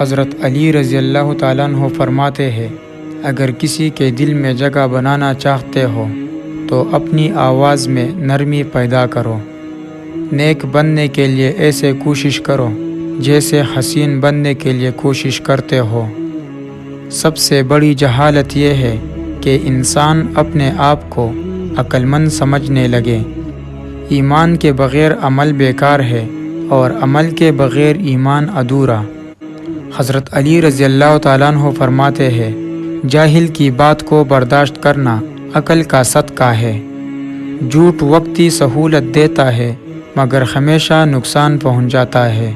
حضرت علی رضی اللہ تعالیٰ عنہ فرماتے ہیں، اگر کسی کے دل میں جگہ بنانا چاہتے ہو تو اپنی آواز میں نرمی پیدا کرو۔ نیک بننے کے لیے ایسے کوشش کرو جیسے حسین بننے کے لیے کوشش کرتے ہو۔ سب سے بڑی جہالت یہ ہے کہ انسان اپنے آپ کو عقل مند سمجھنے لگے۔ ایمان کے بغیر عمل بیکار ہے اور عمل کے بغیر ایمان ادھورا۔ حضرت علی رضی اللہ تعالیٰ عنہ فرماتے ہیں، جاہل کی بات کو برداشت کرنا عقل کا صدقہ ہے۔ جھوٹ وقتی سہولت دیتا ہے مگر ہمیشہ نقصان پہنچاتا ہے۔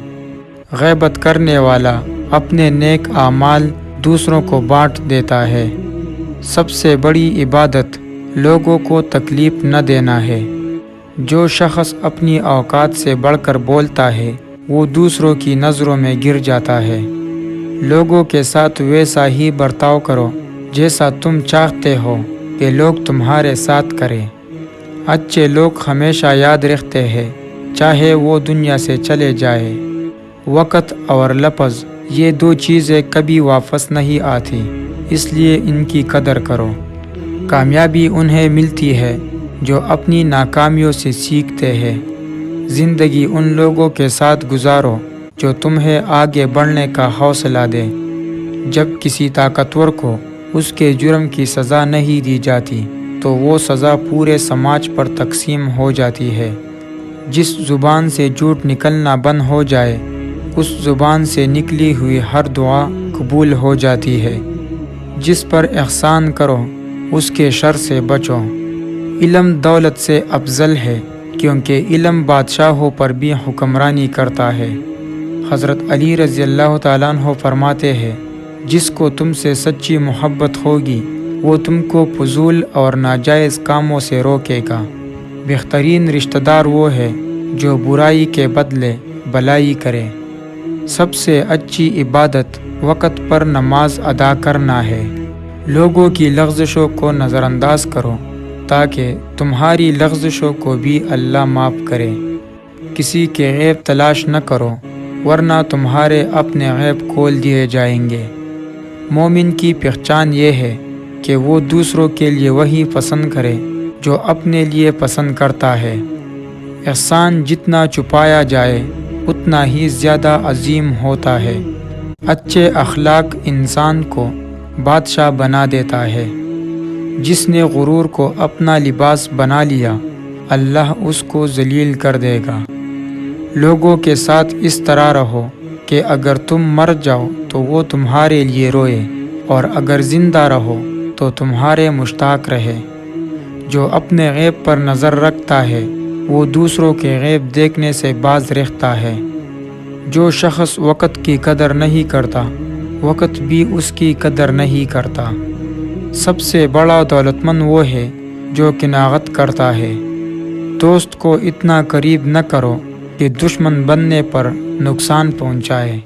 غیبت کرنے والا اپنے نیک اعمال دوسروں کو بانٹ دیتا ہے۔ سب سے بڑی عبادت لوگوں کو تکلیف نہ دینا ہے۔ جو شخص اپنی اوقات سے بڑھ کر بولتا ہے وہ دوسروں کی نظروں میں گر جاتا ہے۔ لوگوں کے ساتھ ویسا ہی برتاؤ کرو جیسا تم چاہتے ہو کہ لوگ تمہارے ساتھ کریں۔ اچھے لوگ ہمیشہ یاد رکھتے ہیں چاہے وہ دنیا سے چلے جائے۔ وقت اور لفظ یہ دو چیزیں کبھی واپس نہیں آتی، اس لیے ان کی قدر کرو۔ کامیابی انہیں ملتی ہے جو اپنی ناکامیوں سے سیکھتے ہیں۔ زندگی ان لوگوں کے ساتھ گزارو جو تمہیں آگے بڑھنے کا حوصلہ دیں۔ جب کسی طاقتور کو اس کے جرم کی سزا نہیں دی جاتی تو وہ سزا پورے سماج پر تقسیم ہو جاتی ہے۔ جس زبان سے جھوٹ نکلنا بند ہو جائے اس زبان سے نکلی ہوئی ہر دعا قبول ہو جاتی ہے۔ جس پر احسان کرو اس کے شر سے بچو۔ علم دولت سے افضل ہے کیونکہ علم بادشاہوں پر بھی حکمرانی کرتا ہے۔ حضرت علی رضی اللہ تعالیٰ عنہ فرماتے ہیں، جس کو تم سے سچی محبت ہوگی وہ تم کو فضول اور ناجائز کاموں سے روکے گا۔ بہترین رشتہ دار وہ ہے جو برائی کے بدلے بلائی کرے۔ سب سے اچھی عبادت وقت پر نماز ادا کرنا ہے۔ لوگوں کی لغزشوں کو نظر انداز کرو تاکہ تمہاری لغزشوں کو بھی اللہ معاف کرے۔ کسی کے عیب تلاش نہ کرو ورنہ تمہارے اپنے عیب کھول دیے جائیں گے۔ مومن کی پہچان یہ ہے کہ وہ دوسروں کے لیے وہی پسند کرے جو اپنے لیے پسند کرتا ہے۔ احسان جتنا چھپایا جائے اتنا ہی زیادہ عظیم ہوتا ہے۔ اچھے اخلاق انسان کو بادشاہ بنا دیتا ہے۔ جس نے غرور کو اپنا لباس بنا لیا اللہ اس کو ذلیل کر دے گا۔ لوگوں کے ساتھ اس طرح رہو کہ اگر تم مر جاؤ تو وہ تمہارے لیے روئے اور اگر زندہ رہو تو تمہارے مشتاق رہے۔ جو اپنے غیب پر نظر رکھتا ہے وہ دوسروں کے غیب دیکھنے سے باز رہتا ہے۔ جو شخص وقت کی قدر نہیں کرتا وقت بھی اس کی قدر نہیں کرتا۔ سب سے بڑا دولت مند وہ ہے جو قناعت کرتا ہے۔ دوست کو اتنا قریب نہ کرو کہ دشمن بننے پر نقصان پہنچائے۔